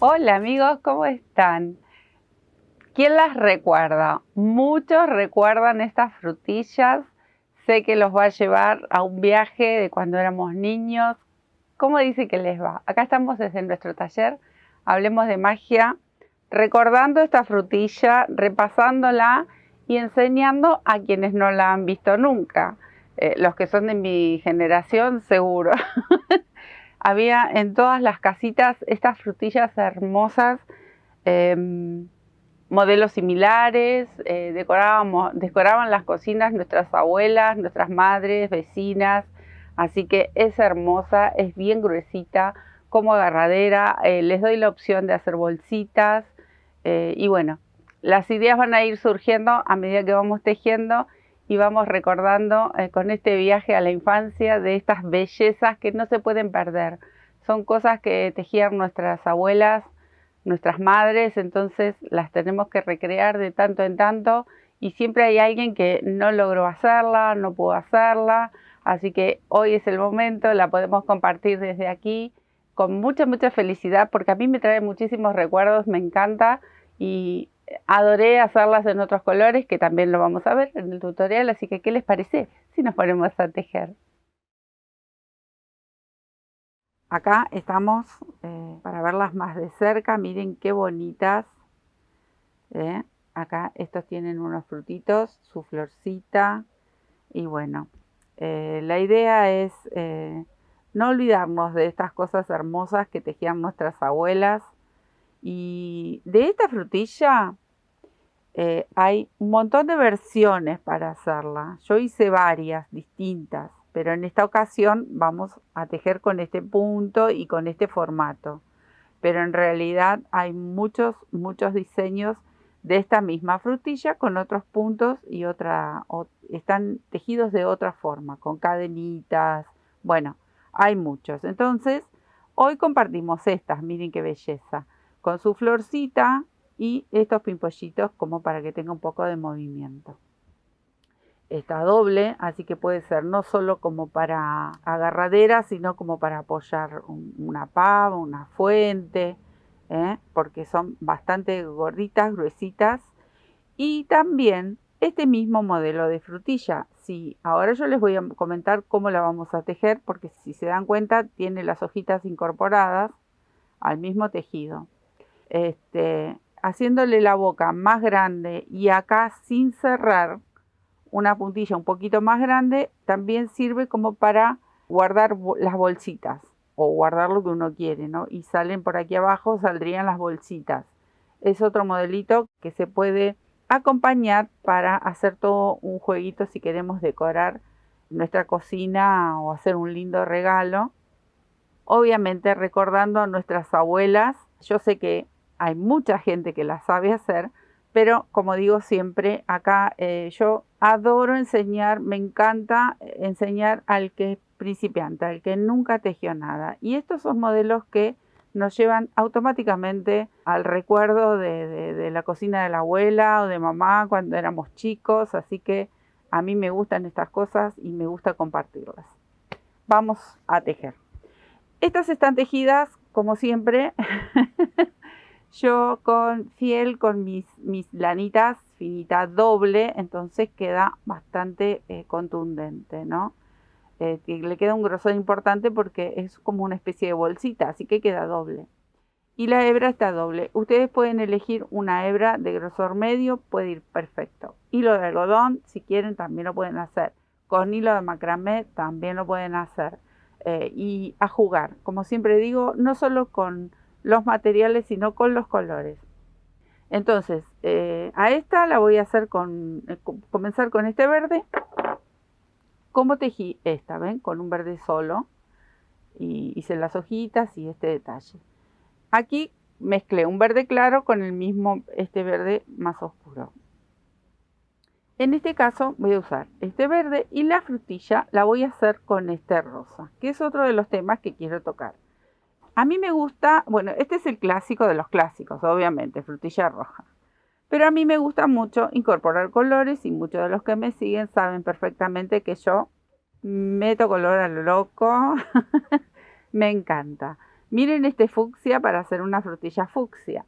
Hola amigos, ¿cómo están? ¿Quién las recuerda? Muchos recuerdan estas frutillas. Sé que los va a llevar a un viaje de cuando éramos niños. ¿Cómo dice que les va? Acá estamos desde nuestro taller, Hablemos de Magia, recordando esta frutilla, repasándola y enseñando a quienes no la han visto nunca. Los que son de mi generación, seguro. Había en todas las casitas estas frutillas hermosas, eh, modelos similares, decoraban las cocinas nuestras abuelas, nuestras madres, vecinas, así que es hermosa, es bien gruesita, como agarradera, les doy la opción de hacer bolsitas, y bueno, las ideas van a ir surgiendo a medida que vamos tejiendo y vamos recordando con este viaje a la infancia de estas bellezas que no se pueden perder. Son cosas que tejían nuestras abuelas, nuestras madres, entonces las tenemos que recrear de tanto en tanto y siempre hay alguien que no logró hacerla, no pudo hacerla, así que hoy es el momento, la podemos compartir desde aquí con mucha felicidad porque a mí me trae muchísimos recuerdos, me encanta y adoré hacerlas en otros colores que también lo vamos a ver en el tutorial, así que ¿qué les parece si nos ponemos a tejer? Acá estamos para verlas más de cerca, miren qué bonitas. Acá estos tienen unos frutitos, su florcita y bueno, la idea es no olvidarnos de estas cosas hermosas que tejían nuestras abuelas y de esta frutilla hay un montón de versiones para hacerla. Yo hice varias distintas, pero en esta ocasión vamos a tejer con este punto y con este formato. Pero en realidad hay muchos diseños de esta misma frutilla con otros puntos y están tejidos de otra forma, con cadenitas. Bueno, hay muchos. Entonces, hoy compartimos estas, miren qué belleza, con su florcita y estos pimpollitos como para que tenga un poco de movimiento. Está doble, así que puede ser no solo como para agarradera, sino como para apoyar una pava, una fuente, porque son bastante gorditas, gruesitas. Y también este mismo modelo de frutilla. Sí, ahora yo les voy a comentar cómo la vamos a tejer, porque si se dan cuenta tiene las hojitas incorporadas al mismo tejido. Haciéndole la boca más grande y acá sin cerrar, una puntilla un poquito más grande también sirve como para guardar las bolsitas o guardar lo que uno quiere, ¿no? Y salen por aquí abajo, saldrían las bolsitas. Es otro modelito que se puede acompañar para hacer todo un jueguito si queremos decorar nuestra cocina o hacer un lindo regalo. Obviamente recordando a nuestras abuelas, yo sé que hay mucha gente que la sabe hacer, pero como digo siempre, acá yo adoro enseñar, me encanta enseñar al que es principiante, al que nunca tejió nada. Y estos son modelos que nos llevan automáticamente al recuerdo de la cocina de la abuela o de mamá cuando éramos chicos, así que a mí me gustan estas cosas y me gusta compartirlas. Vamos a tejer. Estas están tejidas, como siempre, yo con mis lanitas finitas doble, entonces queda bastante contundente, ¿no? Le queda un grosor importante porque es como una especie de bolsita, así que queda doble. Y la hebra está doble. Ustedes pueden elegir una hebra de grosor medio, puede ir perfecto. Hilo de algodón, si quieren, también lo pueden hacer. Con hilo de macramé también lo pueden hacer. Y a jugar, como siempre digo, no solo con los materiales, sino con los colores. Entonces, a esta la voy a hacer comenzar con este verde. ¿Cómo tejí esta? ¿Ven? Con un verde solo. Y hice las hojitas y este detalle. Aquí mezclé un verde claro con este verde más oscuro. En este caso voy a usar este verde y la frutilla la voy a hacer con este rosa, que es otro de los temas que quiero tocar. A mí me gusta, bueno, este es el clásico de los clásicos, obviamente, frutilla roja. Pero a mí me gusta mucho incorporar colores y muchos de los que me siguen saben perfectamente que yo meto color a lo loco. Me encanta. Miren este fucsia para hacer una frutilla fucsia.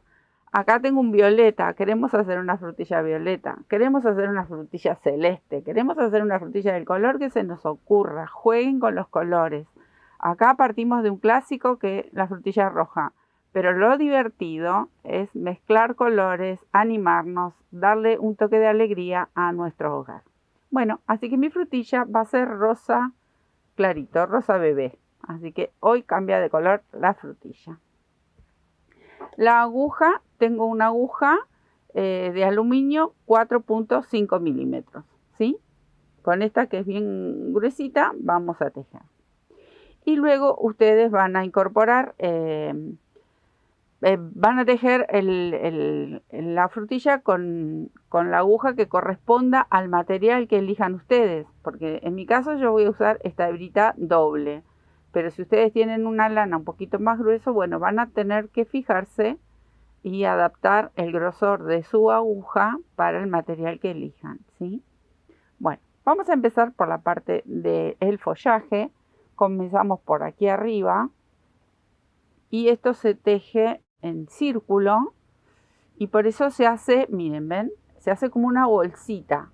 Acá tengo un violeta, queremos hacer una frutilla violeta, queremos hacer una frutilla celeste, queremos hacer una frutilla del color que se nos ocurra, jueguen con los colores. Acá partimos de un clásico que es la frutilla roja, pero lo divertido es mezclar colores, animarnos, darle un toque de alegría a nuestro hogar. Bueno, así que mi frutilla va a ser rosa clarito, rosa bebé. Así que hoy cambia de color la frutilla. La aguja, tengo una aguja de aluminio 4.5 milímetros, ¿sí? Con esta que es bien gruesita vamos a tejer. Y luego ustedes van a incorporar, van a tejer la frutilla con la aguja que corresponda al material que elijan ustedes. Porque en mi caso yo voy a usar esta hebrita doble. Pero si ustedes tienen una lana un poquito más grueso, bueno, van a tener que fijarse y adaptar el grosor de su aguja para el material que elijan, ¿sí? Bueno, vamos a empezar por la parte del follaje. Comenzamos por aquí arriba y esto se teje en círculo y por eso se hace, miren, ¿ven? Se hace como una bolsita,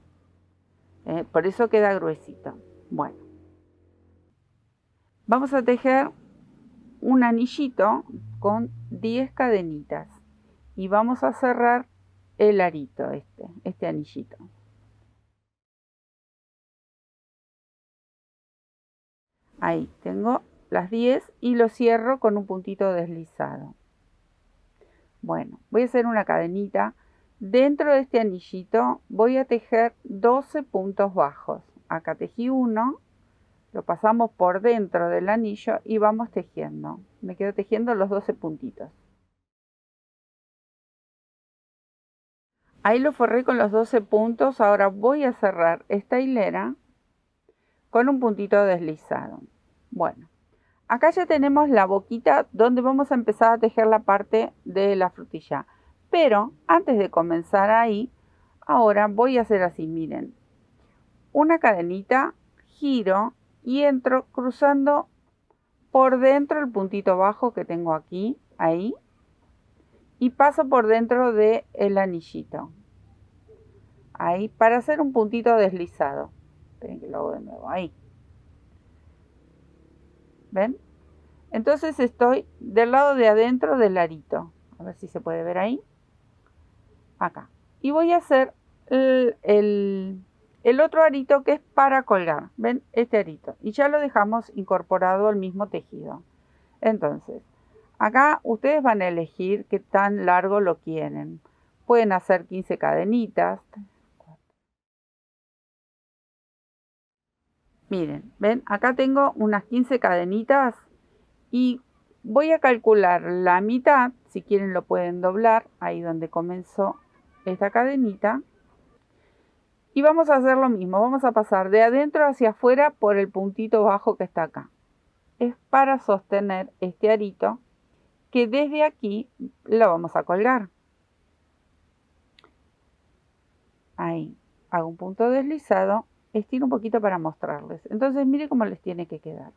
por eso queda gruesito. Bueno, vamos a tejer un anillito con 10 cadenitas y vamos a cerrar el arito, este anillito. Ahí tengo las 10 y lo cierro con un puntito deslizado. Bueno, voy a hacer una cadenita. Dentro de este anillito voy a tejer 12 puntos bajos. Acá tejí uno, lo pasamos por dentro del anillo y vamos tejiendo. Me quedo tejiendo los 12 puntitos. Ahí lo forré con los 12 puntos. Ahora voy a cerrar esta hilera con un puntito deslizado. Bueno, acá ya tenemos la boquita donde vamos a empezar a tejer la parte de la frutilla. Pero antes de comenzar ahí, ahora voy a hacer así, miren. Una cadenita, giro y entro cruzando por dentro el puntito bajo que tengo aquí, ahí. Y paso por dentro del anillito. Ahí, para hacer un puntito deslizado. Esperen que lo hago de nuevo, ahí. ¿Ven? Entonces estoy del lado de adentro del arito. A ver si se puede ver ahí. Acá. Y voy a hacer el otro arito que es para colgar. ¿Ven? Este arito. Y ya lo dejamos incorporado al mismo tejido. Entonces, acá ustedes van a elegir qué tan largo lo quieren. Pueden hacer 15 cadenitas. Miren, ¿ven? Acá tengo unas 15 cadenitas y voy a calcular la mitad, si quieren lo pueden doblar, ahí donde comenzó esta cadenita. Y vamos a hacer lo mismo, vamos a pasar de adentro hacia afuera por el puntito bajo que está acá. Es para sostener este arito que desde aquí lo vamos a colgar. Ahí, hago un punto deslizado, estiro un poquito para mostrarles. Entonces miren cómo les tiene que quedar.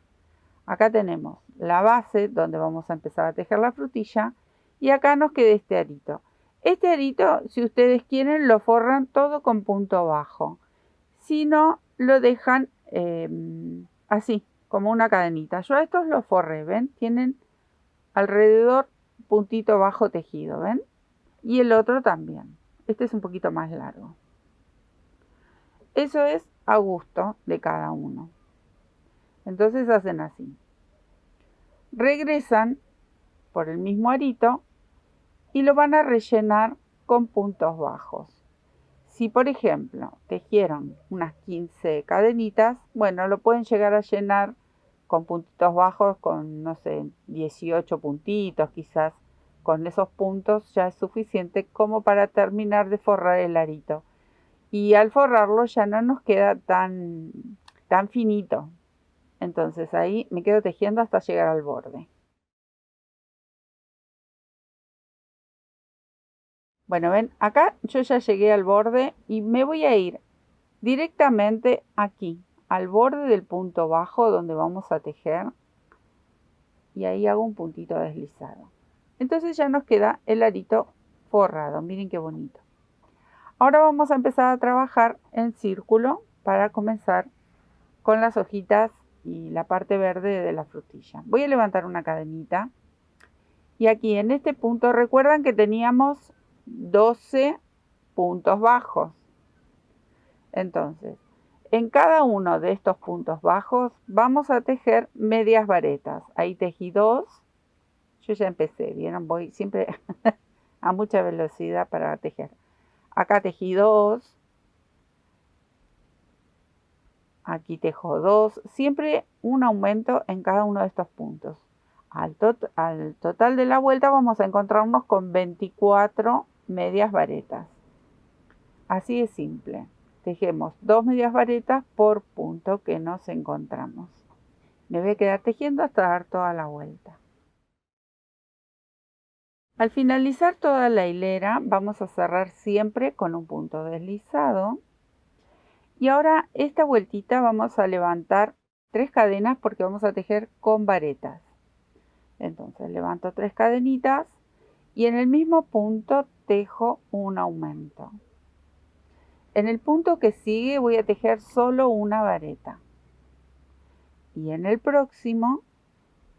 Acá tenemos la base donde vamos a empezar a tejer la frutilla y acá nos queda este arito. Este arito, si ustedes quieren, lo forran todo con punto bajo. Si no, lo dejan así, como una cadenita. Yo a estos los forré, ¿ven? Tienen alrededor puntito bajo tejido, ¿ven? Y el otro también. Este es un poquito más largo. Eso es a gusto de cada uno. Entonces hacen así. Regresan por el mismo arito y lo van a rellenar con puntos bajos. Si por ejemplo tejieron unas 15 cadenitas, bueno, lo pueden llegar a llenar con puntitos bajos, con no sé, 18 puntitos quizás. Con esos puntos ya es suficiente como para terminar de forrar el arito. Y al forrarlo ya no nos queda tan finito. Entonces ahí me quedo tejiendo hasta llegar al borde. Bueno, ven, acá yo ya llegué al borde y me voy a ir directamente aquí, al borde del punto bajo donde vamos a tejer. y ahí hago un puntito deslizado. Entonces ya nos queda el arito forrado. Miren qué bonito. Ahora vamos a empezar a trabajar en círculo para comenzar con las hojitas y la parte verde de la frutilla. Voy a levantar una cadenita y aquí en este punto recuerdan que teníamos 12 puntos bajos. Entonces, en cada uno de estos puntos bajos vamos a tejer medias varetas. Ahí tejí 2. Yo ya empecé, ¿vieron? Voy siempre a mucha velocidad para tejer. Acá tejí 2. Aquí tejo 2. Siempre un aumento en cada uno de estos puntos. Al total de la vuelta vamos a encontrarnos con 24 medias varetas. Así es simple. Tejemos 2 medias varetas por punto que nos encontramos. Me voy a quedar tejiendo hasta dar toda la vuelta. Al finalizar toda la hilera vamos a cerrar siempre con un punto deslizado. Y ahora esta vueltita vamos a levantar 3 cadenas porque vamos a tejer con varetas. Entonces levanto 3 cadenitas y en el mismo punto tejo un aumento. En el punto que sigue voy a tejer solo una vareta. Y en el próximo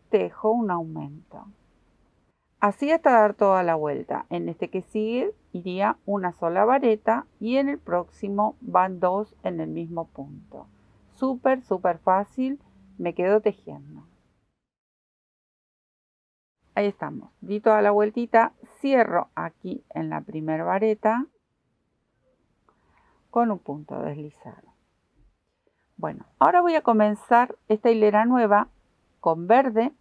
tejo un aumento. Así hasta dar toda la vuelta. En este que sigue iría una sola vareta y en el próximo van 2 en el mismo punto. Súper fácil. Me quedo tejiendo. Ahí estamos. Di toda la vueltita. Cierro aquí en la primera vareta con un punto deslizado. Bueno, ahora voy a comenzar esta hilera nueva con verde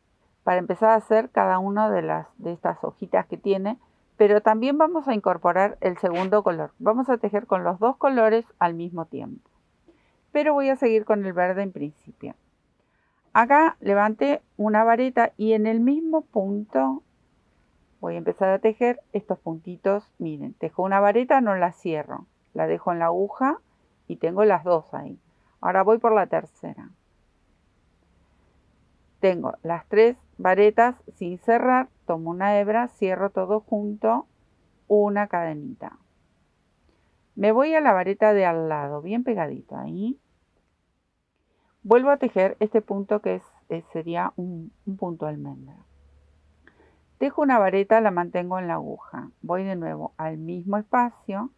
para empezar a hacer cada una de estas hojitas que tiene, pero también vamos a incorporar el segundo color. Vamos a tejer con los 2 colores al mismo tiempo, pero voy a seguir con el verde en principio. Acá levanté una vareta y en el mismo punto voy a empezar a tejer estos puntitos. Miren, tejo una vareta, no la cierro, la dejo en la aguja y tengo las 2 ahí. Ahora voy por la tercera. Tengo las 3 varetas sin cerrar, tomo una hebra, cierro todo junto, una cadenita. Me voy a la vareta de al lado, bien pegadito ahí. Vuelvo a tejer este punto que sería un punto almendra. Tejo una vareta, la mantengo en la aguja. Voy de nuevo al mismo espacio,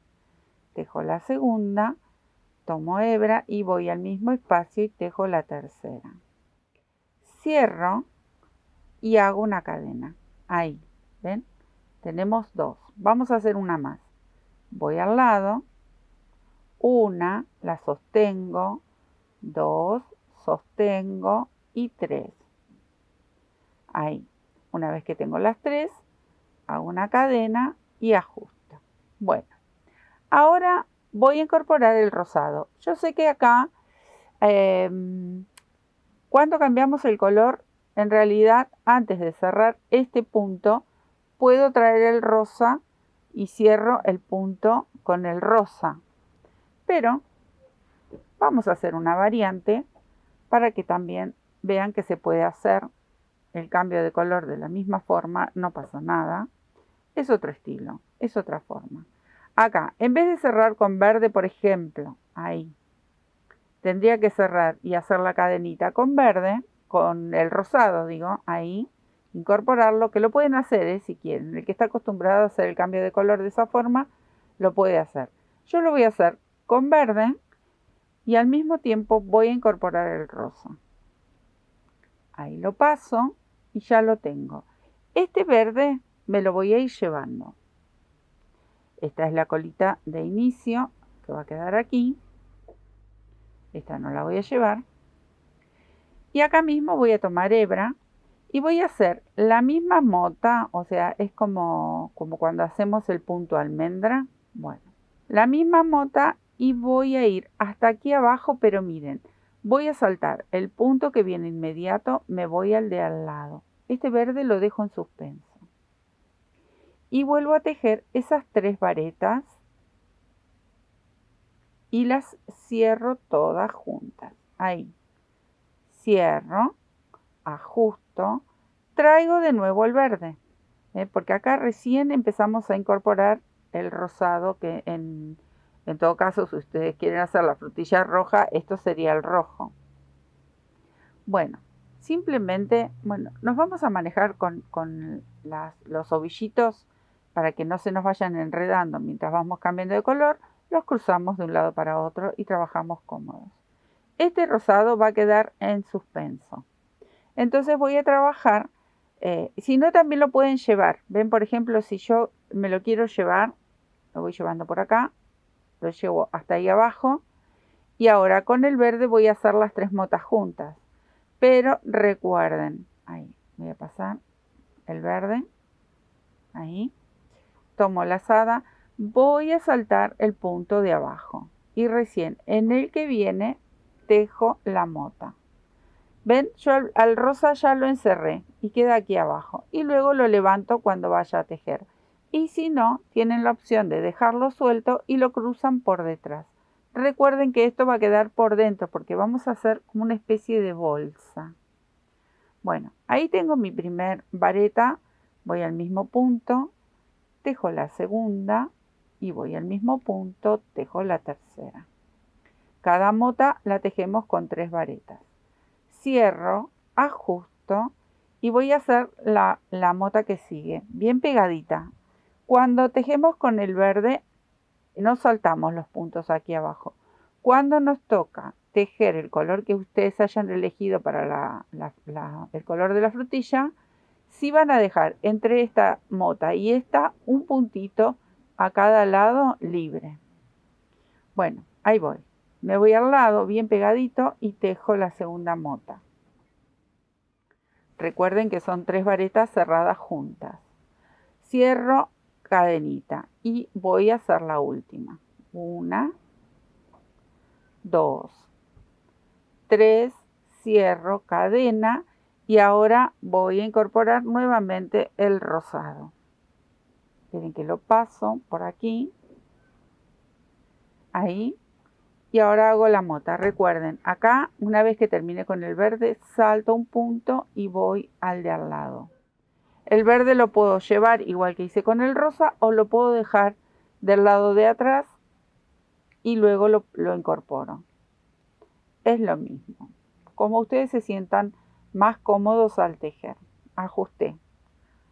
tejo la segunda, tomo hebra y voy al mismo espacio y tejo la tercera. Cierro y hago una cadena. Ahí, ¿ven? Tenemos 2. Vamos a hacer una más. Voy al lado, una, la sostengo, 2, sostengo y 3. Ahí. Una vez que tengo las 3, hago una cadena y ajusto. Bueno, ahora voy a incorporar el rosado. Yo sé que acá, cuando cambiamos el color, en realidad, antes de cerrar este punto, puedo traer el rosa y cierro el punto con el rosa. Pero vamos a hacer una variante para que también vean que se puede hacer el cambio de color de la misma forma, no pasa nada. Es otro estilo, es otra forma. Acá, en vez de cerrar con verde, por ejemplo, ahí, tendría que cerrar y hacer la cadenita con verde, con el rosado, digo, ahí, incorporarlo, que lo pueden hacer, si quieren. El que está acostumbrado a hacer el cambio de color de esa forma, lo puede hacer. Yo lo voy a hacer con verde y al mismo tiempo voy a incorporar el rosa. Ahí lo paso y ya lo tengo. Este verde me lo voy a ir llevando. Esta es la colita de inicio que va a quedar aquí. Esta no la voy a llevar. Y acá mismo voy a tomar hebra y voy a hacer la misma mota, o sea, es como cuando hacemos el punto almendra. Bueno, la misma mota y voy a ir hasta aquí abajo, pero miren, voy a saltar el punto que viene inmediato, me voy al de al lado. Este verde lo dejo en suspenso. Y vuelvo a tejer esas 3 varetas y las cierro todas juntas. Ahí. Cierro, ajusto, traigo de nuevo el verde, porque acá recién empezamos a incorporar el rosado, que en todo caso, si ustedes quieren hacer la frutilla roja, esto sería el rojo. Bueno, simplemente, nos vamos a manejar con los ovillitos para que no se nos vayan enredando mientras vamos cambiando de color. Los cruzamos de un lado para otro y trabajamos cómodos. Este rosado va a quedar en suspenso. Entonces voy a trabajar, si no también lo pueden llevar. Ven, por ejemplo, si yo me lo quiero llevar, lo voy llevando por acá, lo llevo hasta ahí abajo. Y ahora con el verde voy a hacer las 3 motas juntas. Pero recuerden, ahí voy a pasar el verde, ahí, tomo la lazada, voy a saltar el punto de abajo y recién en el que viene tejo la mota. Ven, yo al rosa ya lo encerré y queda aquí abajo y luego lo levanto cuando vaya a tejer. Y si no, tienen la opción de dejarlo suelto y lo cruzan por detrás. Recuerden que esto va a quedar por dentro porque vamos a hacer como una especie de bolsa. Bueno, ahí tengo mi primer vareta, voy al mismo punto, tejo la segunda y voy al mismo punto, tejo la tercera. Cada mota la tejemos con 3 varetas. Cierro, ajusto y voy a hacer la mota que sigue, bien pegadita. Cuando tejemos con el verde, no saltamos los puntos aquí abajo. Cuando nos toca tejer el color que ustedes hayan elegido para el color de la frutilla, sí van a dejar entre esta mota y esta un puntito a cada lado libre. Bueno, ahí voy. Me voy al lado bien pegadito y tejo la segunda mota. Recuerden que son 3 varetas cerradas juntas. Cierro cadenita y voy a hacer la última. 1, 2, 3, cierro cadena y ahora voy a incorporar nuevamente el rosado. Miren que lo paso por aquí, ahí, y ahora hago la mota. Recuerden, acá una vez que termine con el verde, salto un punto y voy al de al lado. El verde lo puedo llevar igual que hice con el rosa o lo puedo dejar del lado de atrás y luego lo incorporo. Es lo mismo. Como ustedes se sientan más cómodos al tejer. Ajusté.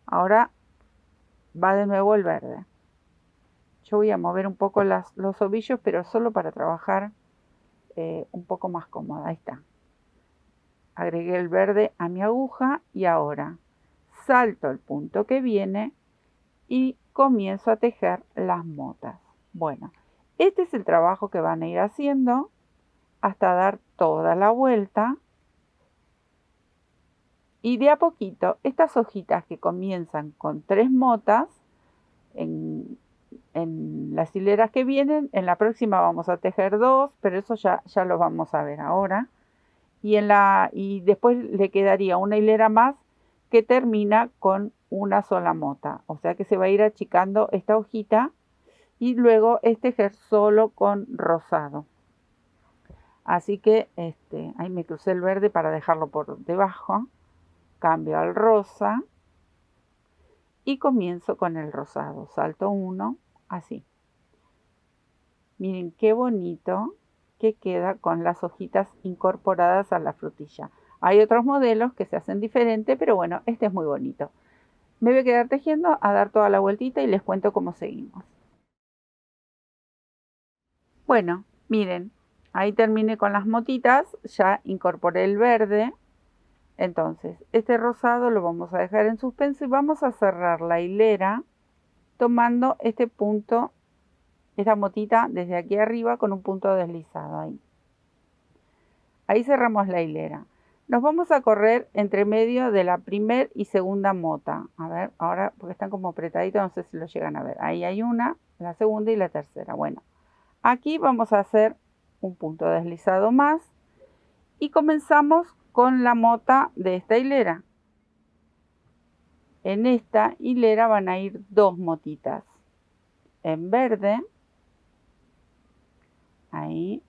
Ahora va de nuevo el verde. Yo voy a mover un poco los ovillos, pero solo para trabajar un poco más cómoda. Ahí está. Agregué el verde a mi aguja y ahora salto el punto que viene y comienzo a tejer las motas. Bueno, este es el trabajo que van a ir haciendo hasta dar toda la vuelta. Y de a poquito, estas hojitas que comienzan con 3 motas, en las hileras que vienen, en la próxima vamos a tejer 2, pero eso ya lo vamos a ver ahora. Y después le quedaría una hilera más que termina con una sola mota. O sea que se va a ir achicando esta hojita y luego es tejer solo con rosado. Así que ahí me crucé el verde para dejarlo por debajo. Cambio al rosa y comienzo con el rosado. Salto 1, así. Miren qué bonito que queda con las hojitas incorporadas a la frutilla. Hay otros modelos que se hacen diferente, pero bueno, este es muy bonito. Me voy a quedar tejiendo a dar toda la vueltita y les cuento cómo seguimos. Bueno, miren, ahí terminé con las motitas, ya incorporé el verde. Entonces, este rosado lo vamos a dejar en suspenso y vamos a cerrar la hilera tomando este punto, esta motita desde aquí arriba con un punto deslizado ahí. Ahí cerramos la hilera. Nos vamos a correr entre medio de la primer y segunda mota. A ver, ahora porque están como apretaditos, no sé si lo llegan a ver. Ahí hay una, la segunda y la tercera. Bueno, aquí vamos a hacer un punto deslizado más y comenzamos con la mota de esta hilera. En esta hilera van a ir 2 motitas en verde. Ahí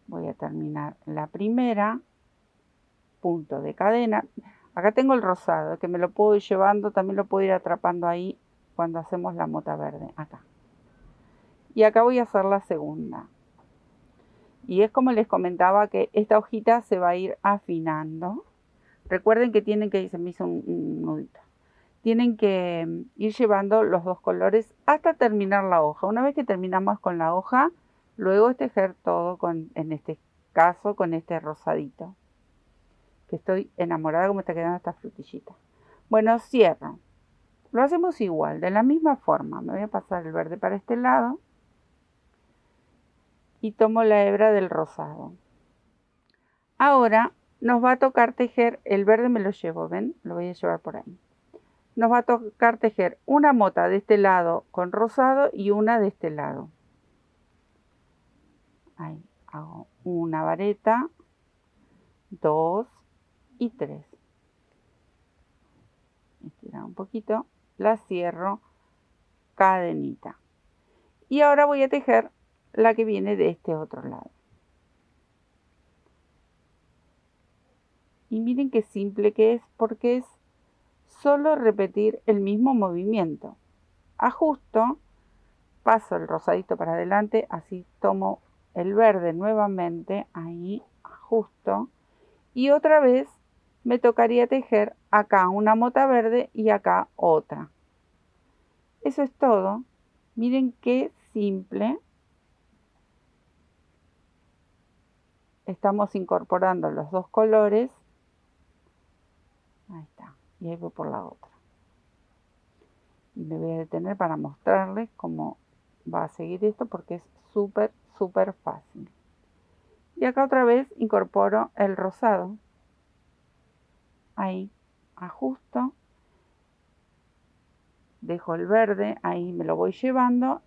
voy a terminar la primera, punto de cadena. Acá tengo el rosado, que me lo puedo ir llevando, también lo puedo ir atrapando ahí cuando hacemos la mota verde, acá. Y acá voy a hacer la segunda. Y es como les comentaba que esta hojita se va a ir afinando. Recuerden que tienen que, se me hizo un nudito. Tienen que ir llevando los dos colores hasta terminar la hoja. Una vez que terminamos con la hoja, luego es tejer todo en este caso con este rosadito. Que estoy enamorada como está quedando esta frutillita. Bueno, cierro. Lo hacemos igual, de la misma forma. Me voy a pasar el verde para este lado. Y tomo la hebra del rosado. Ahora nos va a tocar tejer, el verde me lo llevo, ¿ven? Lo voy a llevar por ahí. Nos va a tocar tejer una mota de este lado con rosado y una de este lado. Ahí hago una vareta, 2 y 3. Estirar un poquito, la cierro, cadenita. Y ahora voy a tejer la que viene de este otro lado. Y miren qué simple que es, porque es solo repetir el mismo movimiento. Ajusto, paso el rosadito para adelante, así tomo el verde nuevamente, ahí ajusto, y otra vez me tocaría tejer acá una mota verde y acá otra. Eso es todo. Miren qué simple. Estamos incorporando los dos colores. Ahí está. Y ahí voy por la otra. Y me voy a detener para mostrarles cómo va a seguir esto, porque es súper, súper fácil. Y acá otra vez incorporo el rosado. Ahí ajusto. Dejo el verde, ahí me lo voy llevando.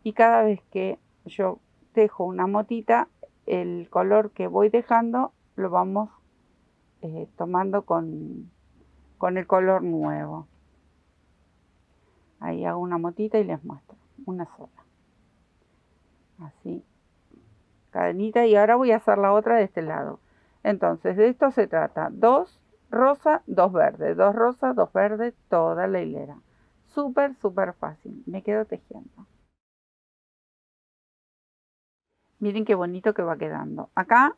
Y cada vez que yo tejo una motita, el color que voy dejando lo vamos tomando con el color nuevo. Ahí hago una motita y les muestro, una sola. Así, cadenita, y ahora voy a hacer la otra de este lado. Entonces, de esto se trata: 2 rosas, 2 verdes, 2 rosas, 2 verdes, toda la hilera. Súper, súper fácil. Me quedo tejiendo. Miren qué bonito que va quedando. Acá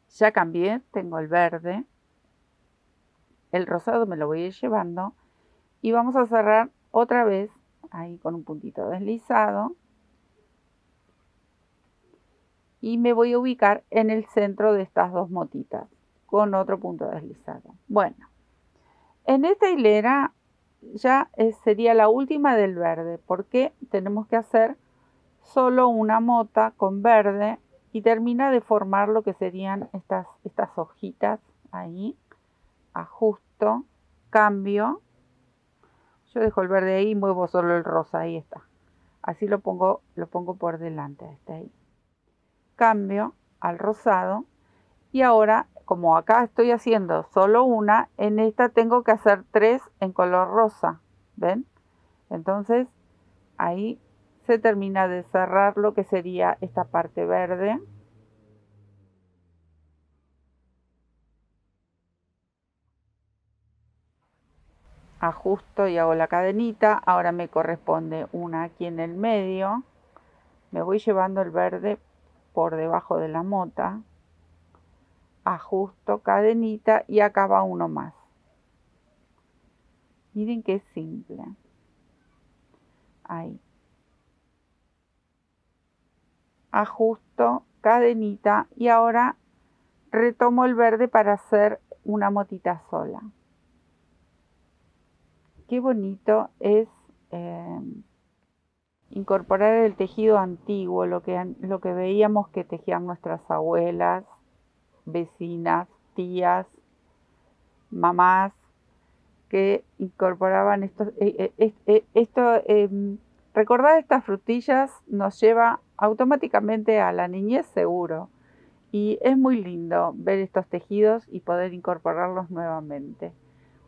ya cambié, tengo el verde. El rosado me lo voy a ir llevando. Y vamos a cerrar otra vez, ahí con un puntito deslizado. Y me voy a ubicar en el centro de estas dos motitas, con otro punto deslizado. Bueno, en esta hilera ya sería la última del verde, porque tenemos que hacer solo una mota con verde y termina de formar lo que serían estas hojitas. Ahí ajusto, cambio, yo dejo el verde ahí y muevo solo el rosa, ahí está, así lo pongo por delante, está ahí. Cambio al rosado y ahora, como acá estoy haciendo solo una, en esta tengo que hacer 3 en color rosa, ¿ven? Entonces ahí se termina de cerrar lo que sería esta parte verde. Ajusto y hago la cadenita. Ahora me corresponde una aquí en el medio. Me voy llevando el verde por debajo de la mota. Ajusto, cadenita, y acá va uno más. Miren qué simple. Ahí. Ajusto, cadenita, y ahora retomo el verde para hacer una motita sola. Qué bonito es incorporar el tejido antiguo, lo que veíamos que tejían nuestras abuelas, vecinas, tías, mamás, que incorporaban recordar estas frutillas nos lleva automáticamente a la niñez seguro, y es muy lindo ver estos tejidos y poder incorporarlos nuevamente.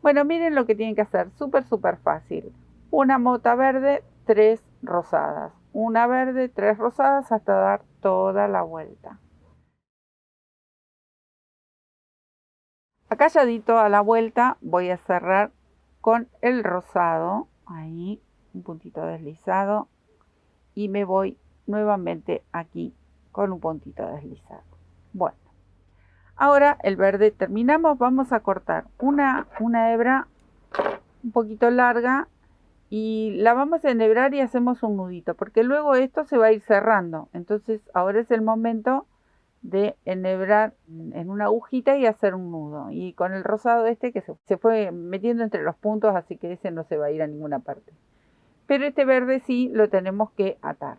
Bueno, miren lo que tienen que hacer, súper, súper fácil. Una mota verde, 3 rosadas. Una verde, 3 rosadas hasta dar toda la vuelta. Acá ya di toda la vuelta, voy a cerrar con el rosado, ahí, un puntito deslizado, y me voy nuevamente aquí con un puntito deslizado. Bueno, ahora el verde terminamos, vamos a cortar una hebra un poquito larga y la vamos a enhebrar y hacemos un nudito, porque luego esto se va a ir cerrando. Entonces ahora es el momento de enhebrar en una agujita y hacer un nudo. Y con el rosado este que se fue metiendo entre los puntos, así que ese no se va a ir a ninguna parte. Pero este verde sí lo tenemos que atar.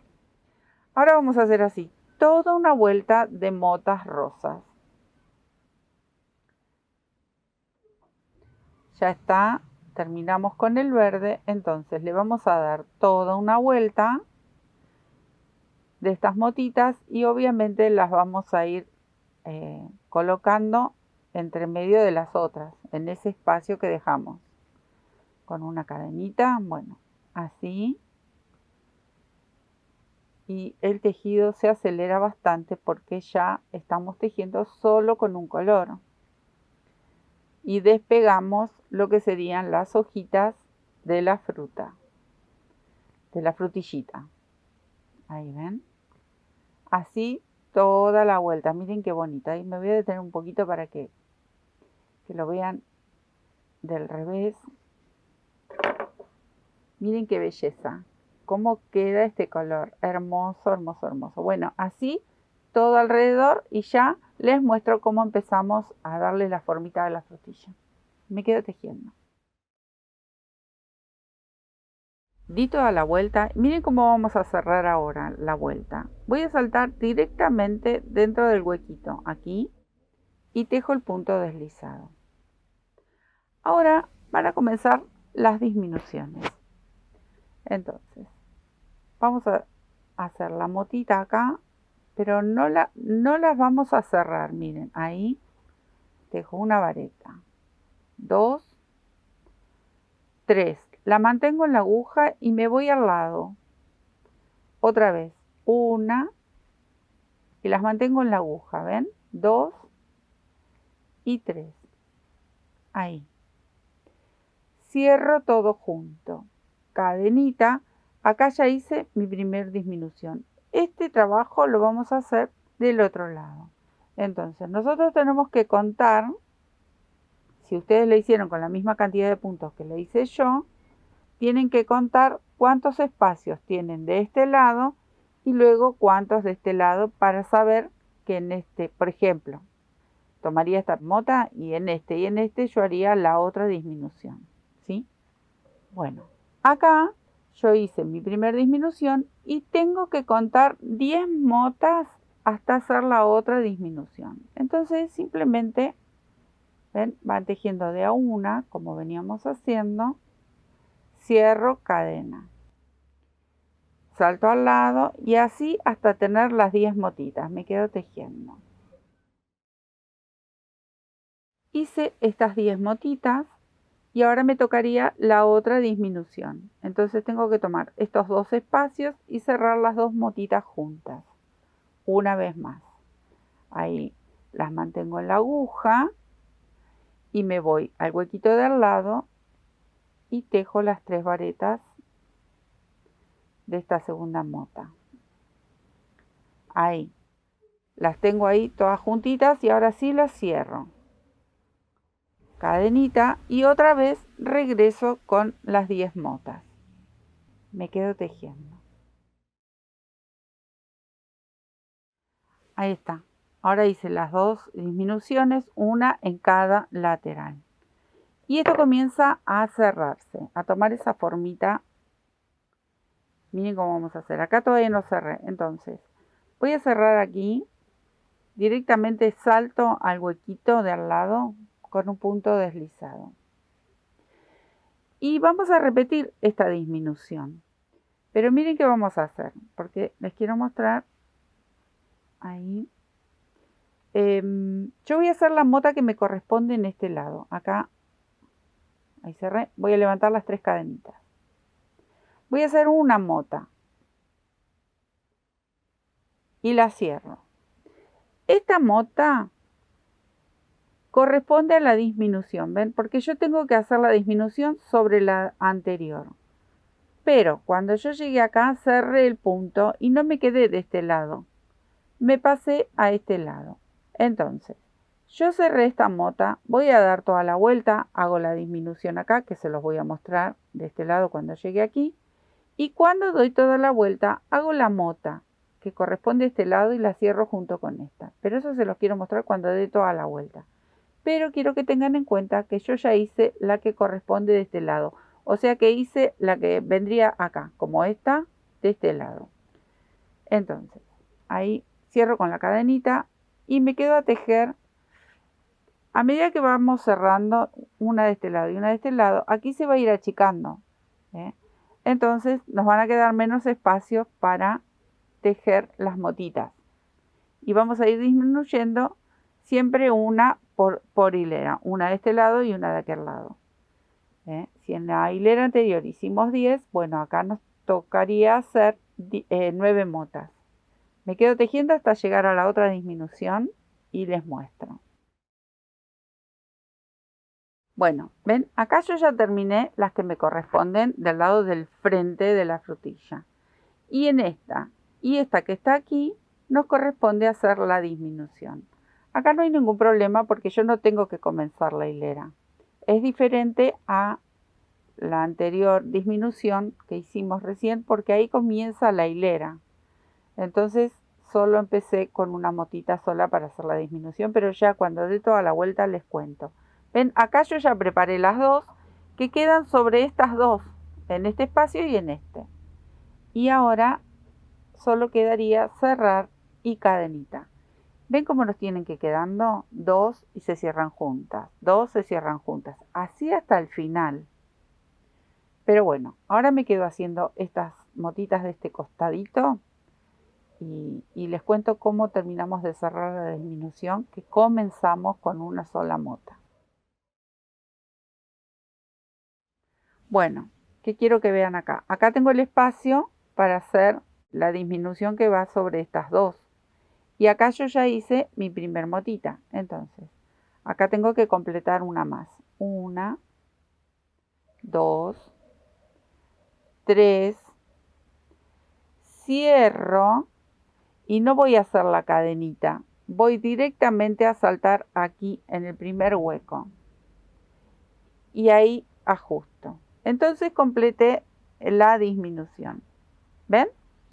Ahora vamos a hacer así, toda una vuelta de motas rosas. Ya está, terminamos con el verde, entonces le vamos a dar toda una vuelta de estas motitas y obviamente las vamos a ir colocando entre medio de las otras, en ese espacio que dejamos. Con una cadenita, bueno, así. Y el tejido se acelera bastante porque ya estamos tejiendo solo con un color. Y despegamos lo que serían las hojitas de la fruta, de la frutillita. Ahí ven. Así toda la vuelta. Miren qué bonita. Y me voy a detener un poquito para que lo vean del revés. Miren qué belleza. Cómo queda este color. Hermoso, hermoso, hermoso. Bueno, así todo alrededor y ya les muestro cómo empezamos a darle la formita de la frutilla. Me quedo tejiendo. Di toda la vuelta. Miren cómo vamos a cerrar ahora la vuelta. Voy a saltar directamente dentro del huequito, aquí, y tejo el punto deslizado. Ahora van a comenzar las disminuciones. Entonces, vamos a hacer la motita acá, pero no las vamos a cerrar. Miren, ahí tejo una vareta, 2, 3. La mantengo en la aguja y me voy al lado. Otra vez, 1 y las mantengo en la aguja, ¿ven? 2 y 3. Ahí. Cierro todo junto. Cadenita. Acá ya hice mi primer disminución. Este trabajo lo vamos a hacer del otro lado. Entonces, nosotros tenemos que contar, si ustedes lo hicieron con la misma cantidad de puntos que le hice yo, tienen que contar cuántos espacios tienen de este lado y luego cuántos de este lado para saber que en este, por ejemplo, tomaría esta mota y en este yo haría la otra disminución, ¿sí? Bueno, acá yo hice mi primer disminución y tengo que contar 10 motas hasta hacer la otra disminución. Entonces simplemente, ven, van tejiendo de a una, como veníamos haciendo, cierro cadena, salto al lado y así hasta tener las 10 motitas, me quedo tejiendo. Hice estas 10 motitas y ahora me tocaría la otra disminución. Entonces tengo que tomar estos dos espacios y cerrar las dos motitas juntas. Una vez más. Ahí las mantengo en la aguja y me voy al huequito de al lado y tejo las 3 varetas de esta segunda mota. Ahí. Las tengo ahí todas juntitas y ahora sí las cierro. Cadenita y otra vez regreso con las 10 motas. Me quedo tejiendo. Ahí está. Ahora hice las dos disminuciones, una en cada lateral. Y esto comienza a cerrarse, a tomar esa formita. Miren cómo vamos a hacer. Acá todavía no cerré. Entonces, voy a cerrar aquí. Directamente salto al huequito de al lado con un punto deslizado. Y vamos a repetir esta disminución. Pero miren qué vamos a hacer, porque les quiero mostrar ahí. Yo voy a hacer la mota que me corresponde en este lado. Acá, ahí cerré. Voy a levantar las 3 cadenitas. Voy a hacer una mota. Y la cierro. Esta mota corresponde a la disminución, ¿ven? Porque yo tengo que hacer la disminución sobre la anterior. Pero cuando yo llegué acá, cerré el punto y no me quedé de este lado. Me pasé a este lado. Entonces, yo cerré esta mota, voy a dar toda la vuelta, hago la disminución acá, que se los voy a mostrar de este lado cuando llegue aquí. Y cuando doy toda la vuelta, hago la mota, que corresponde a este lado y la cierro junto con esta. Pero eso se los quiero mostrar cuando dé toda la vuelta. Pero quiero que tengan en cuenta que yo ya hice la que corresponde de este lado. O sea que hice la que vendría acá, como esta, de este lado. Entonces, ahí cierro con la cadenita y me quedo a tejer. A medida que vamos cerrando una de este lado y una de este lado, aquí se va a ir achicando, ¿eh? Entonces nos van a quedar menos espacios para tejer las motitas. Y vamos a ir disminuyendo siempre una por hilera, una de este lado y una de aquel lado. Si en la hilera anterior hicimos 10, bueno, acá nos tocaría hacer 9 motas. Me quedo tejiendo hasta llegar a la otra disminución y les muestro. Bueno, ven, acá yo ya terminé las que me corresponden del lado del frente de la frutilla. Y en esta y esta que está aquí nos corresponde hacer la disminución. Acá no hay ningún problema porque yo no tengo que comenzar la hilera. Es diferente a la anterior disminución que hicimos recién porque ahí comienza la hilera. Entonces solo empecé con una motita sola para hacer la disminución, pero ya cuando dé toda la vuelta les cuento. Ven, acá yo ya preparé las dos que quedan sobre estas dos, en este espacio y en este. Y ahora solo quedaría cerrar y cadenita. ¿Ven cómo nos tienen que quedando? 2 y se cierran juntas, 2 se cierran juntas, así hasta el final. Pero bueno, ahora me quedo haciendo estas motitas de este costadito y les cuento cómo terminamos de cerrar la disminución, que comenzamos con una sola mota. Bueno, ¿qué quiero que vean acá? Acá tengo el espacio para hacer la disminución que va sobre estas dos. Y acá yo ya hice mi primer motita. Entonces, acá tengo que completar una más. 1, 2, 3. Cierro y no voy a hacer la cadenita. Voy directamente a saltar aquí en el primer hueco. Y ahí ajusto. Entonces completé la disminución. ¿Ven?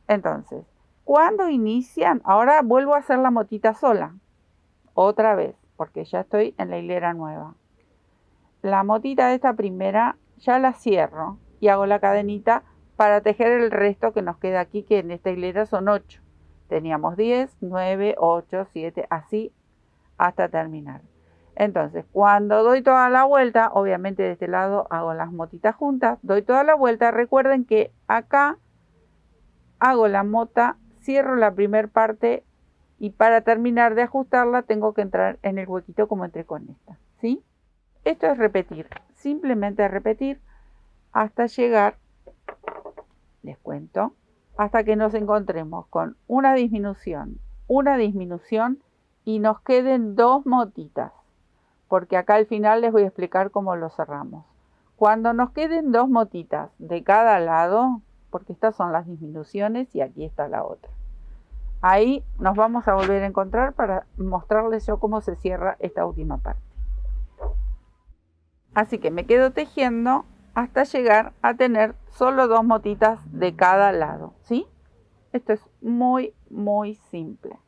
Entonces, cuando inician, ahora vuelvo a hacer la motita sola. Otra vez, porque ya estoy en la hilera nueva. La motita de esta primera ya la cierro y hago la cadenita para tejer el resto que nos queda aquí, que en esta hilera son 8. Teníamos 10, 9, 8, 7, así hasta terminar. Entonces, cuando doy toda la vuelta, obviamente de este lado hago las motitas juntas, doy toda la vuelta. Recuerden que acá hago la mota, cierro la primera parte y para terminar de ajustarla tengo que entrar en el huequito como entré con esta, ¿sí? Esto es repetir, simplemente repetir hasta llegar, les cuento, hasta que nos encontremos con una disminución y nos queden 2 motitas, porque acá al final les voy a explicar cómo lo cerramos. Cuando nos queden 2 motitas de cada lado, porque estas son las disminuciones y aquí está la otra, ahí nos vamos a volver a encontrar para mostrarles yo cómo se cierra esta última parte. Así que me quedo tejiendo hasta llegar a tener solo 2 motitas de cada lado, ¿sí? Esto es muy, muy simple.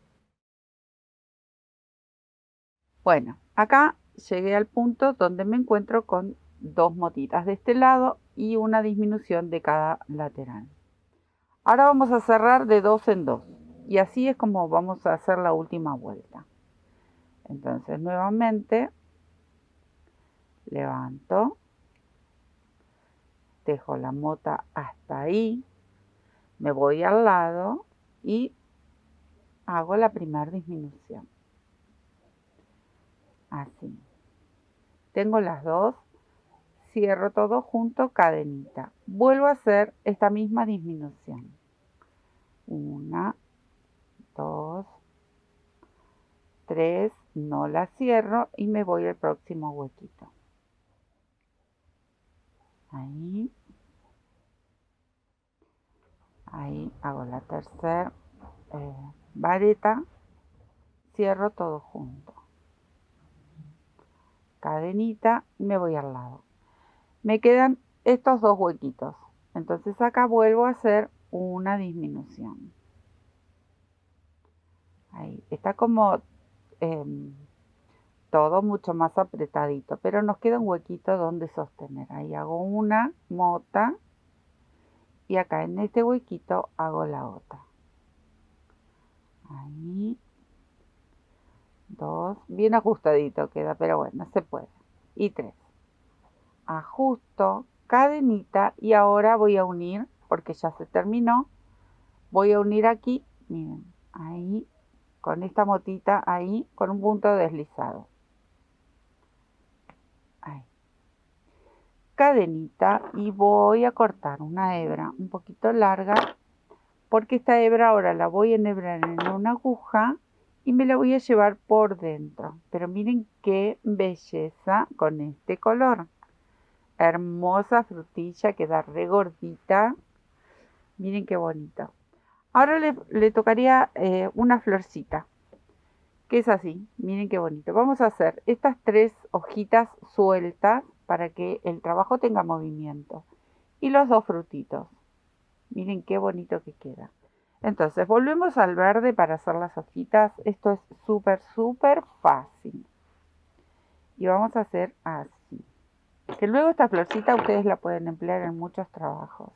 Bueno, acá llegué al punto donde me encuentro con 2 motitas de este lado y una disminución de cada lateral. Ahora vamos a cerrar de 2 en 2 y así es como vamos a hacer la última vuelta. Entonces nuevamente levanto, tejo la mota hasta ahí, me voy al lado y hago la primera disminución. Así. Tengo las dos, cierro todo junto, cadenita. Vuelvo a hacer esta misma disminución. 1, 2, 3 no la cierro y me voy al próximo huequito. Ahí. Ahí hago la tercera vareta, cierro todo junto. Cadenita y me voy al lado. Me quedan estos dos huequitos. Entonces acá vuelvo a hacer una disminución. Ahí está como todo mucho más apretadito, pero nos queda un huequito donde sostener. Ahí hago una mota y acá en este huequito hago la otra. Ahí. Dos. Bien ajustadito queda, pero bueno, se puede. Y tres. Ajusto, cadenita y ahora voy a unir, porque ya se terminó. Voy a unir aquí, miren, ahí, con esta motita ahí, con un punto deslizado. Ahí. Cadenita y voy a cortar una hebra un poquito larga, porque esta hebra ahora la voy a enhebrar en una aguja y me la voy a llevar por dentro. Pero miren qué belleza con este color. Hermosa frutilla, queda re gordita. Miren qué bonito. Ahora le tocaría una florcita, que es así. Miren qué bonito. Vamos a hacer estas tres hojitas sueltas para que el trabajo tenga movimiento. Y los dos frutitos. Miren qué bonito que queda. Entonces volvemos al verde para hacer las hojitas. Esto es súper, súper fácil. Y vamos a hacer así. Que luego esta florcita ustedes la pueden emplear en muchos trabajos.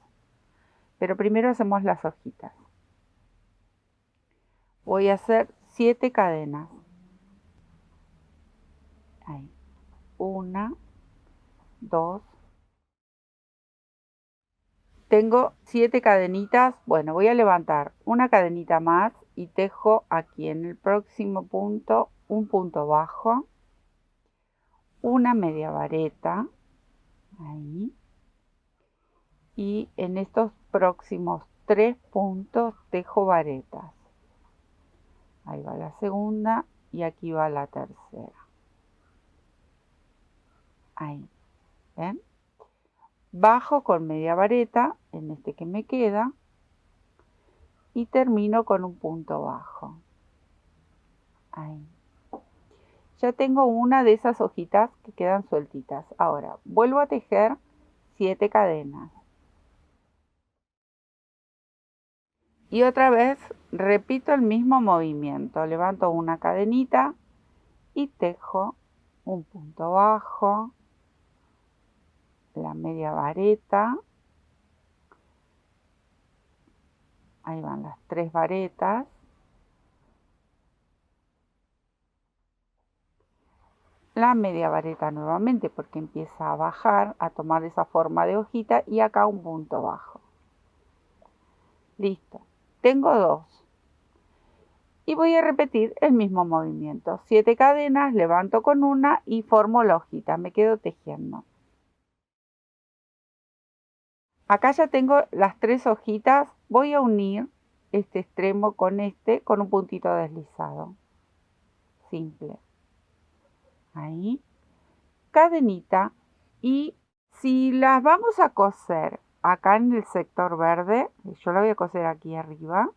Pero primero hacemos las hojitas. Voy a hacer 7 cadenas. Ahí. 1, 2. Tengo 7 cadenitas. Bueno, voy a levantar una cadenita más y tejo aquí en el próximo punto un punto bajo, una media vareta. Ahí. Y en estos próximos 3 puntos tejo varetas. Ahí va la segunda y aquí va la tercera. Ahí, ¿ven? Bajo con media vareta en este que me queda y termino con un punto bajo. Ahí. Ya tengo una de esas hojitas que quedan sueltitas. Ahora vuelvo a tejer 7 cadenas. Y otra vez repito el mismo movimiento. Levanto una cadenita y tejo un punto bajo, la media vareta. Ahí van las 3 varetas. La media vareta nuevamente porque empieza a bajar, a tomar esa forma de hojita y acá un punto bajo. Listo. Tengo 2. Y voy a repetir el mismo movimiento. 7 cadenas, levanto con una y formo la hojita. Me quedo tejiendo. Acá ya tengo las 3 hojitas. Voy a unir este extremo con este con un puntito deslizado. Simple. Ahí. Cadenita. Y si las vamos a coser acá en el sector verde, yo la voy a coser aquí arriba,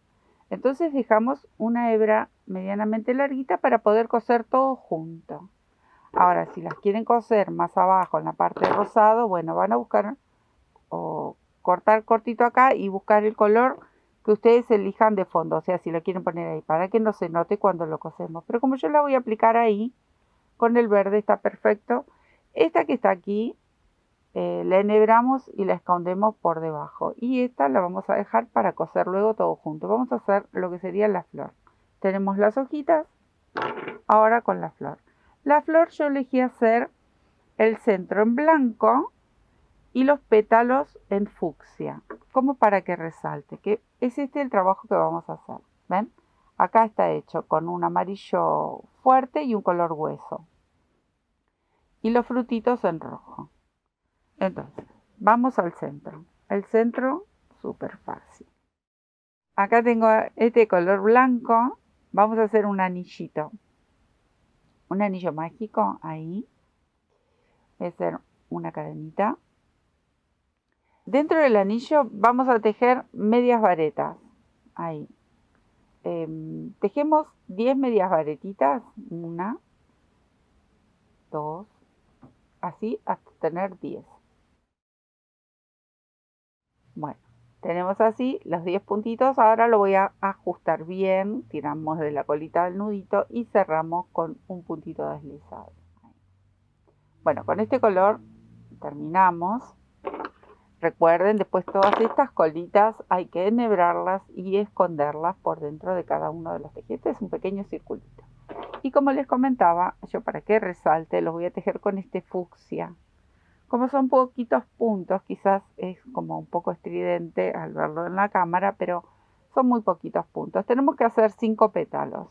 entonces dejamos una hebra medianamente larguita para poder coser todo junto. Ahora, si las quieren coser más abajo en la parte de rosado, bueno, van a buscar o cortar cortito acá y buscar el color que ustedes elijan de fondo, o sea, si lo quieren poner ahí, para que no se note cuando lo cosemos. Pero como yo la voy a aplicar ahí, con el verde está perfecto. Esta que está aquí, la enhebramos y la escondemos por debajo. Y esta la vamos a dejar para coser luego todo junto. Vamos a hacer lo que sería la flor. Tenemos las hojitas, ahora con la flor. La flor yo elegí hacer el centro en blanco y los pétalos en fucsia, como para que resalte, que es este el trabajo que vamos a hacer. ¿Ven? Acá está hecho con un amarillo fuerte y un color hueso. Y los frutitos en rojo. Entonces, vamos al centro. El centro, súper fácil. Acá tengo este color blanco. Vamos a hacer un anillito. un anillo mágico ahí. Voy a hacer una cadenita. Dentro del anillo vamos a tejer medias varetas. Ahí. Tejemos 10 medias varetitas. 1, 2, así hasta tener 10. Bueno, tenemos así los 10 puntitos. Ahora lo voy a ajustar bien. Tiramos de la colita del nudito y cerramos con un puntito deslizado. Bueno, con este color terminamos. Recuerden, después todas estas colitas hay que enhebrarlas y esconderlas por dentro de cada uno de los tejidos. Este es un pequeño circulito. Y como les comentaba, yo para que resalte los voy a tejer con este fucsia. Como son poquitos puntos, quizás es como un poco estridente al verlo en la cámara, pero son muy poquitos puntos. Tenemos que hacer 5 pétalos.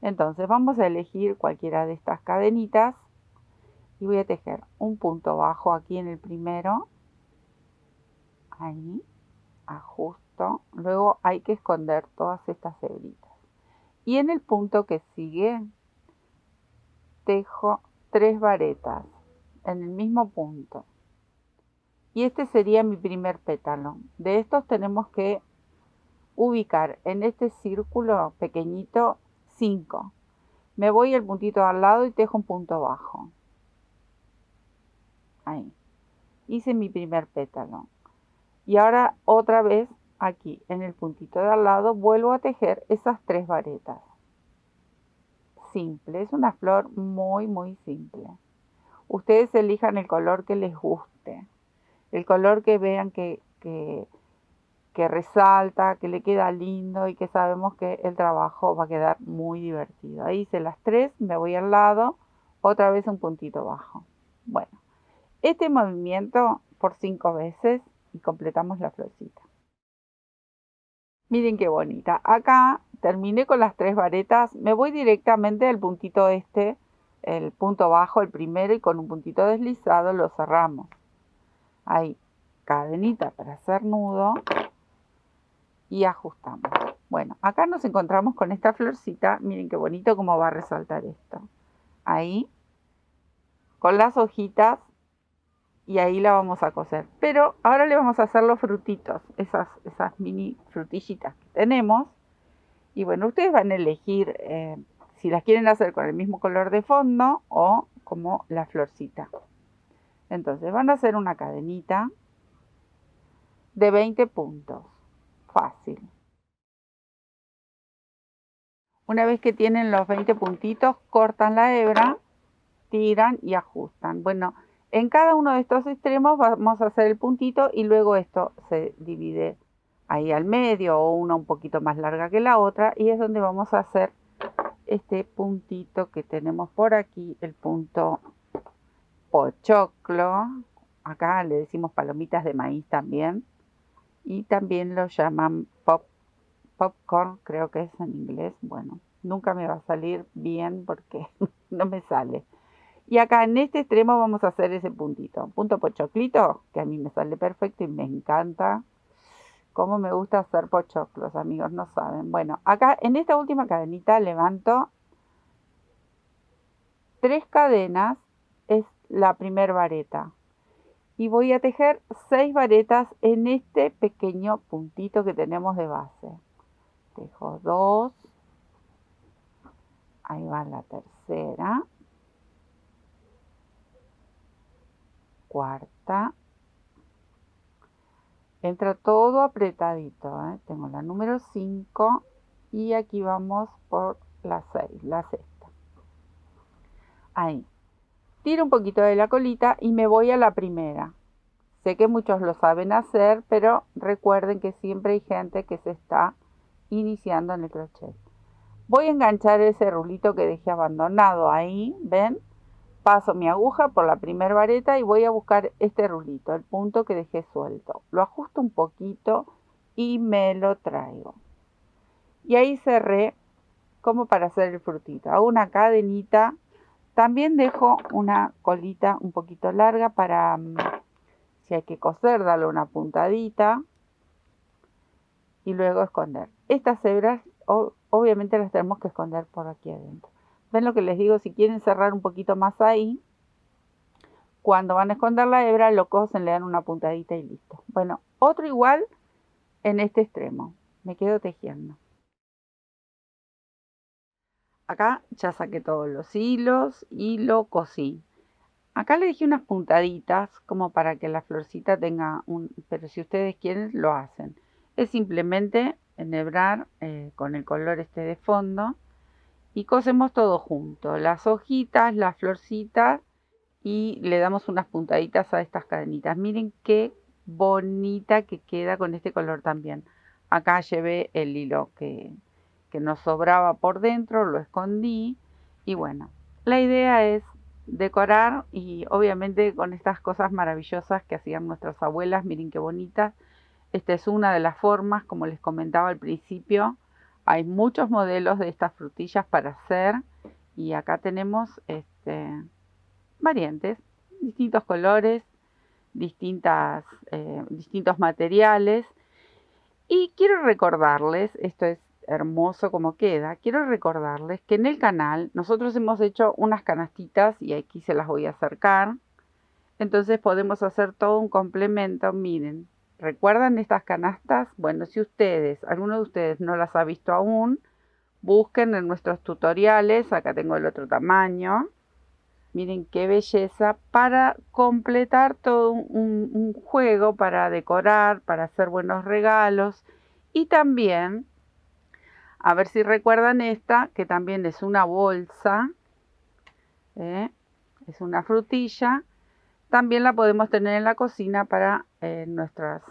Entonces vamos a elegir cualquiera de estas cadenitas y voy a tejer un punto bajo aquí en el primero. Ahí, ajusto. Luego hay que esconder todas estas hebritas. Y en el punto que sigue, tejo 3 varetas en el mismo punto. Y este sería mi primer pétalo. De estos tenemos que ubicar en este círculo pequeñito 5. Me voy al puntito de al lado y tejo un punto bajo. Ahí. Hice mi primer pétalo. Y ahora otra vez aquí en el puntito de al lado vuelvo a tejer esas 3 varetas. Simple, es una flor muy simple. Ustedes elijan el color que les guste, el color que vean que resalta, que le queda lindo y que sabemos que el trabajo va a quedar muy divertido. Ahí hice las 3, me voy al lado, otra vez un puntito bajo. Bueno, este movimiento por 5 veces y completamos la florcita. Miren qué bonita. Acá terminé con las 3 varetas, me voy directamente al puntito este, el punto bajo, el primero, y con un puntito deslizado lo cerramos. Ahí, cadenita para hacer nudo y ajustamos. Bueno, acá nos encontramos con esta florcita. Miren qué bonito cómo va a resaltar esto. Ahí, con las hojitas, y ahí la vamos a coser. Pero ahora le vamos a hacer los frutitos, esas mini frutillitas que tenemos. Y bueno, ustedes van a elegir si las quieren hacer con el mismo color de fondo o como la florcita. Entonces van a hacer una cadenita de 20 puntos. Fácil. Una vez que tienen los 20 puntitos, cortan la hebra, tiran y ajustan. Bueno, en cada uno de estos extremos vamos a hacer el puntito y luego esto se divide ahí al medio o una un poquito más larga que la otra, y es donde vamos a hacer este puntito que tenemos por aquí, el punto pochoclo. Acá le decimos palomitas de maíz también, y también lo llaman popcorn, creo que es en inglés. Bueno, nunca me va a salir bien porque no me sale. Y acá en este extremo vamos a hacer ese puntito, punto pochoclito, que a mí me sale perfecto y me encanta. Cómo me gusta hacer pochoclos, amigos, no saben. Bueno, acá en esta última cadenita levanto 3 cadenas, es la primera vareta. Y voy a tejer 6 varetas en este pequeño puntito que tenemos de base. Tejo 2, ahí va la tercera, cuarta, entra todo apretadito, ¿eh? Tengo la número 5 y aquí vamos por la 6, la sexta. Ahí, tiro un poquito de la colita y me voy a la primera. Sé que muchos lo saben hacer, pero recuerden que siempre hay gente que se está iniciando en el crochet. Voy a enganchar ese rulito que dejé abandonado ahí, ¿ven? Paso mi aguja por la primera vareta y voy a buscar este rulito, el punto que dejé suelto. Lo ajusto un poquito y me lo traigo. Y ahí cerré como para hacer el frutito. Hago una cadenita. También dejo una colita un poquito larga para, si hay que coser, darle una puntadita y luego esconder. Estas hebras obviamente las tenemos que esconder por aquí adentro. ¿Ven lo que les digo? Si quieren cerrar un poquito más ahí, cuando van a esconder la hebra, lo cosen, le dan una puntadita y listo. Bueno, otro igual en este extremo. Me quedo tejiendo. Acá ya saqué todos los hilos y lo cosí. Acá le dejé unas puntaditas como para que la florcita tenga un... Pero si ustedes quieren, lo hacen. Es simplemente enhebrar con el color este de fondo y cosemos todo junto. Las hojitas, las florcitas y le damos unas puntaditas a estas cadenitas. Miren qué bonita que queda con este color también. Acá llevé el hilo que nos sobraba por dentro, lo escondí y bueno, la idea es decorar y obviamente con estas cosas maravillosas que hacían nuestras abuelas. Miren qué bonitas. Esta es una de las formas, como les comentaba al principio. Hay muchos modelos de estas frutillas para hacer y acá tenemos variantes, distintos colores, distintos materiales. Y quiero recordarles, esto es hermoso como queda, quiero recordarles que en el canal nosotros hemos hecho unas canastitas y aquí se las voy a acercar. Entonces podemos hacer todo un complemento. Miren, ¿recuerdan estas canastas? Bueno, si alguno de ustedes no las ha visto aún, busquen en nuestros tutoriales. Acá tengo el otro tamaño. Miren qué belleza para completar todo un juego, para decorar, para hacer buenos regalos. Y también, a ver si recuerdan esta, que también es una bolsa, es una frutilla. También la podemos tener en la cocina para nuestras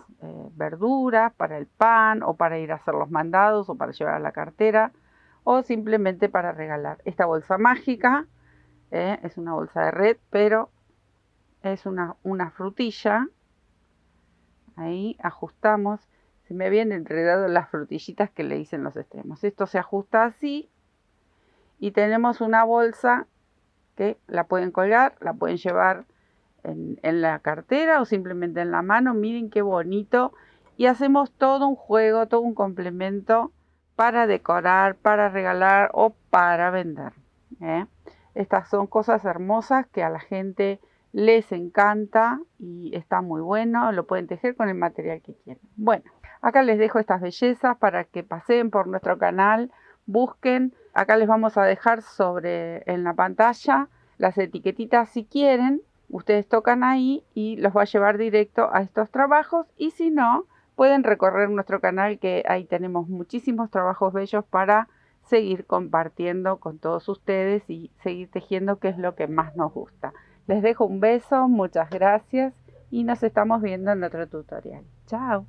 verduras, para el pan o para ir a hacer los mandados o para llevar a la cartera o simplemente para regalar. Esta bolsa mágica es una bolsa de red, pero es una frutilla. Ahí ajustamos. Se me habían enredado las frutillitas que le hice en los extremos. Esto se ajusta así y tenemos una bolsa que la pueden colgar, la pueden llevar en la cartera o simplemente en la mano. Miren qué bonito. Y hacemos todo un juego, todo un complemento para decorar, para regalar o para vender. Estas son cosas hermosas que a la gente les encanta y está muy bueno. Lo pueden tejer con el material que quieran. Bueno, acá les dejo estas bellezas para que pasen por nuestro canal, busquen. Acá les vamos a dejar en la pantalla las etiquetitas si quieren. Ustedes tocan ahí y los va a llevar directo a estos trabajos. Y si no, pueden recorrer nuestro canal, que ahí tenemos muchísimos trabajos bellos para seguir compartiendo con todos ustedes y seguir tejiendo, que es lo que más nos gusta. Les dejo un beso, muchas gracias y nos estamos viendo en otro tutorial. Chao.